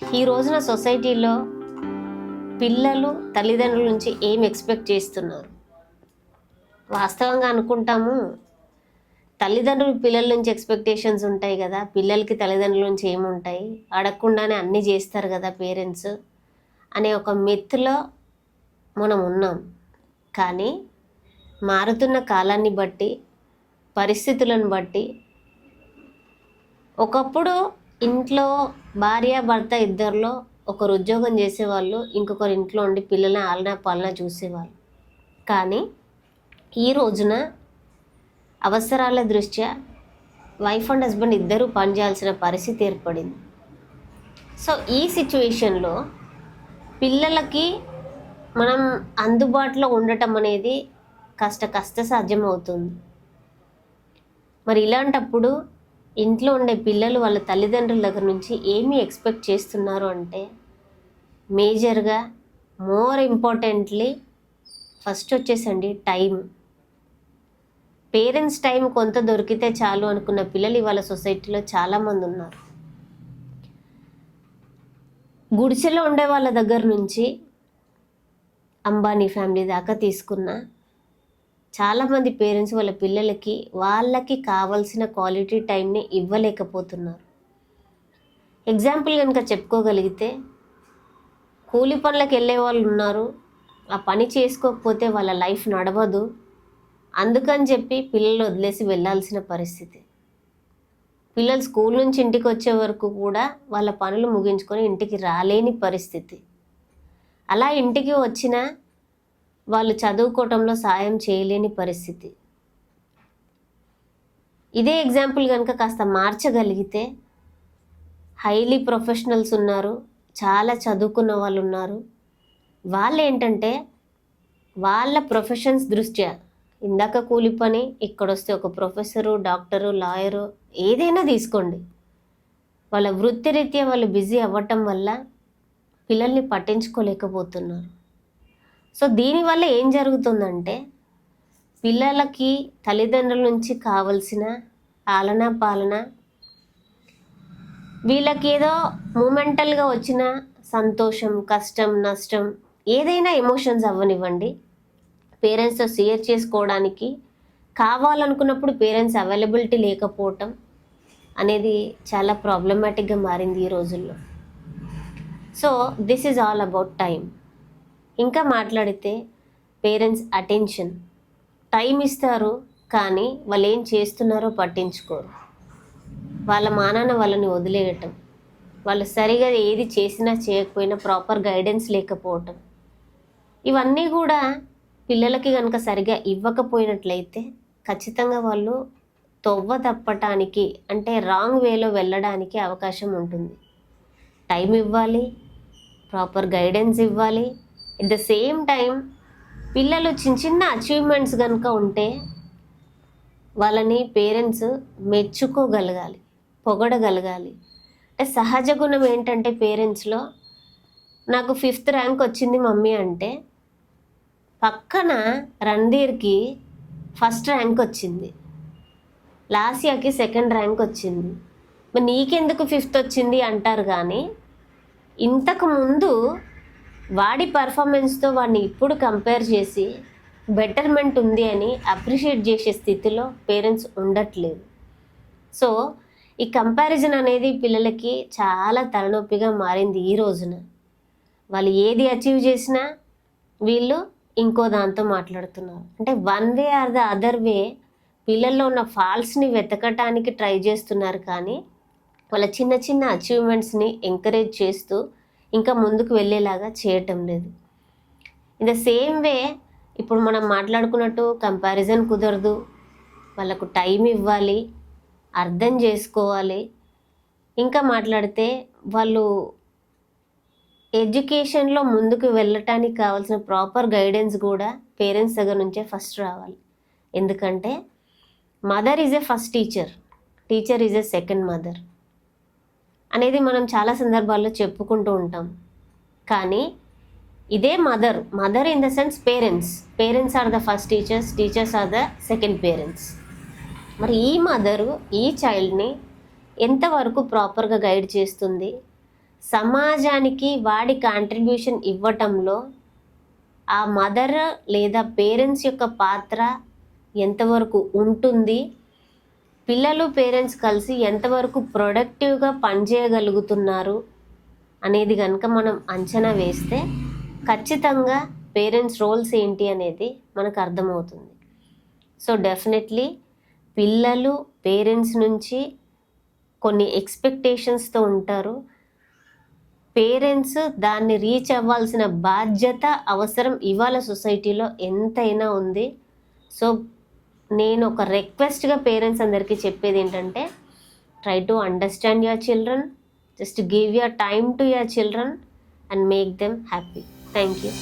ఈ రోజున సొసైటీలో పిల్లలు తల్లిదండ్రుల నుంచి ఏం ఎక్స్పెక్ట్ చేస్తున్నారు? వాస్తవంగా అనుకుంటాము, తల్లిదండ్రులు పిల్లల నుంచి ఎక్స్పెక్టేషన్స్ ఉంటాయి కదా, పిల్లలకి తల్లిదండ్రుల నుంచి ఏముంటాయి, అడగకుండానే అన్నీ చేస్తారు కదా పేరెంట్స్ అనే ఒక మిత్లో మనం ఉన్నాం. కానీ మారుతున్న కాలాన్ని బట్టి, పరిస్థితులను బట్టి, ఒకప్పుడు ఇంట్లో భార్య భర్త ఇద్దరిలో ఒకరు ఉద్యోగం చేసేవాళ్ళు, ఇంకొకరు ఇంట్లో ఉండి పిల్లల్ని ఆలనా పాలన చూసేవాళ్ళు. కానీ ఈ రోజున అవసరాల దృష్ట్యా వైఫ్ అండ్ హస్బెండ్ ఇద్దరూ పనిచేయాల్సిన పరిస్థితి ఏర్పడింది. సో ఈ సిచ్యువేషన్లో పిల్లలకి మనం అందుబాటులో ఉండటం అనేది కష్ట సాధ్యమవుతుంది. మరి ఇలాంటప్పుడు ఇంట్లో ఉండే పిల్లలు వాళ్ళ తల్లిదండ్రుల దగ్గర నుంచి ఏమి ఎక్స్పెక్ట్ చేస్తున్నారు అంటే, మేజర్గా మోర్ ఇంపార్టెంట్లీ ఫస్ట్ వచ్చేసండి టైం. పేరెంట్స్ టైం కొంత దొరికితే చాలు అనుకున్న పిల్లలు ఇవాళ సొసైటీలో చాలామంది ఉన్నారు. గుడిసెలో ఉండే వాళ్ళ దగ్గర నుంచి అంబానీ ఫ్యామిలీ దాకా తీసుకున్న చాలామంది పేరెంట్స్ వాళ్ళ పిల్లలకి వాళ్ళకి కావాల్సిన క్వాలిటీ టైంని ఇవ్వలేకపోతున్నారు. ఎగ్జాంపుల్ కనుక చెప్పుకోగలిగితే, కూలి పనులకు వెళ్ళే వాళ్ళు ఉన్నారు, ఆ పని చేసుకోకపోతే వాళ్ళ లైఫ్ నడవదు, అందుకని చెప్పి పిల్లలు వదిలేసి వెళ్ళాల్సిన పరిస్థితి. పిల్లలు స్కూల్ నుంచి ఇంటికి వచ్చే వరకు కూడా వాళ్ళ పనులు ముగించుకొని ఇంటికి రాలేని పరిస్థితి. అలా ఇంటికి వచ్చినా వాళ్ళు చదువుకోవటంలో సాయం చేయలేని పరిస్థితి. ఇదే ఎగ్జాంపుల్ కనుక కాస్త మార్చగలిగితే, హైలీ ప్రొఫెషనల్స్ ఉన్నారు, చాలా చదువుకున్న వాళ్ళు ఉన్నారు. వాళ్ళు ఏంటంటే వాళ్ళ ప్రొఫెషన్స్ దృష్ట్యా, ఇందాక కూలి పని, ఇక్కడొస్తే ఒక ప్రొఫెసరు, డాక్టరు, లాయరు, ఏదైనా తీసుకోండి, వాళ్ళ వృత్తిరీత్యా వాళ్ళు బిజీ అవ్వటం వల్ల పిల్లల్ని పట్టించుకోలేకపోతున్నారు. సో దీనివల్ల ఏం జరుగుతుందంటే, పిల్లలకి తల్లిదండ్రుల నుంచి కావలసిన ఆలనా పాలన, వీళ్ళకి ఏదో మూమెంటల్గా వచ్చిన సంతోషం, కష్టం, నష్టం, ఏదైనా ఎమోషన్స్ అవ్వనివ్వండి, పేరెంట్స్తో షేర్ చేసుకోవడానికి కావాలనుకున్నప్పుడు పేరెంట్స్ అవైలబిలిటీ లేకపోవటం అనేది చాలా ప్రాబ్లమాటిక్గా మారింది ఈ రోజుల్లో. So this is all about time. ఇంకా మాట్లాడితే పేరెంట్స్ అటెన్షన్. టైం ఇస్తారు, కానీ వాళ్ళు ఏం చేస్తున్నారో పట్టించుకోరు. వాళ్ళ మానాన వాళ్ళని వదిలేయటం, వాళ్ళు సరిగా ఏది చేసినా చేయకపోయినా ప్రాపర్ గైడెన్స్ లేకపోవటం, ఇవన్నీ కూడా పిల్లలకి కనుక సరిగా ఇవ్వకపోయినట్లయితే ఖచ్చితంగా వాళ్ళు తొవ్వ తప్పటానికి, అంటే రాంగ్ వేలో వెళ్ళడానికి అవకాశం ఉంటుంది. టైం ఇవ్వాలి, ప్రాపర్ గైడెన్స్ ఇవ్వాలి. ఎట్ ద సేమ్ టైం పిల్లలు చిన్న చిన్న అచీవ్మెంట్స్ కనుక ఉంటే వాళ్ళని పేరెంట్స్ మెచ్చుకోగలగాలి, పొగడగలగాలి. అంటే సహజ గుణం ఏంటంటే పేరెంట్స్లో, నాకు 5th ర్యాంక్ వచ్చింది మమ్మీ అంటే, పక్కన రణ్ధీర్కి 1st ర్యాంక్ వచ్చింది, లాస్యాకి 2nd ర్యాంక్ వచ్చింది, మరి నీకెందుకు 5th వచ్చింది అంటారు. కానీ ఇంతకు ముందు వాడి పర్ఫార్మెన్స్తో వాడిని ఇప్పుడు కంపేర్ చేసి బెటర్మెంట్ ఉంది అని అప్రిషియేట్ చేసే స్థితిలో పేరెంట్స్ ఉండట్లేదు. సో ఈ కంపారిజన్ అనేది పిల్లలకి చాలా తలనొప్పిగా మారింది ఈ రోజున. వాళ్ళు ఏది అచీవ్ చేసినా వీళ్ళు ఇంకో దాంతో మాట్లాడుతున్నారు. అంటే one way or the other way పిల్లల్లో ఉన్న ఫాల్ట్స్ని వెతకటానికి ట్రై చేస్తున్నారు, కానీ వాళ్ళ చిన్న చిన్న అచీవ్మెంట్స్ని ఎంకరేజ్ చేస్తూ ఇంకా ముందుకు వెళ్ళేలాగా చేయటం లేదు. ఇన్ ద సేమ్ వే ఇప్పుడు మనం మాట్లాడుకున్నట్టు కంపారిజన్ కుదరదు, వాళ్ళకు టైం ఇవ్వాలి, అర్థం చేసుకోవాలి. ఇంకా మాట్లాడితే వాళ్ళు ఎడ్యుకేషన్లో ముందుకు వెళ్ళటానికి కావాల్సిన ప్రాపర్ గైడెన్స్ కూడా పేరెంట్స్ దగ్గర నుంచే ఫస్ట్ రావాలి. ఎందుకంటే mother is a first teacher, teacher is a second mother అనేది మనం చాలా సందర్భాల్లో చెప్పుకుంటూ ఉంటాం. కానీ ఇదే mother in the sense parents are the first teachers, teachers are the second parents. మరి ఈ మదరు ఈ చైల్డ్ని ఎంతవరకు ప్రాపర్గా గైడ్ చేస్తుంది, సమాజానికి వాడి కాంట్రిబ్యూషన్ ఇవ్వటంలో ఆ మదర్ లేదా పేరెంట్స్ యొక్క పాత్ర ఎంతవరకు ఉంటుంది, పిల్లలు పేరెంట్స్ కలిసి ఎంతవరకు ప్రొడక్టివ్గా పనిచేయగలుగుతున్నారు అనేది కనుక మనం అంచనా వేస్తే ఖచ్చితంగా పేరెంట్స్ రోల్స్ ఏంటి అనేది మనకు అర్థమవుతుంది. సో డెఫినెట్లీ పిల్లలు పేరెంట్స్ నుంచి కొన్ని ఎక్స్పెక్టేషన్స్తో ఉంటారు. పేరెంట్స్ దాన్ని రీచ్ అవ్వాల్సిన బాధ్యత, అవసరం ఇవాళ సొసైటీలో ఎంతైనా ఉంది. సో నేను ఒక రిక్వెస్ట్గా పేరెంట్స్ అందరికీ చెప్పేది ఏంటంటే, try to understand your children, just give your time to your children and make them happy. Thank you.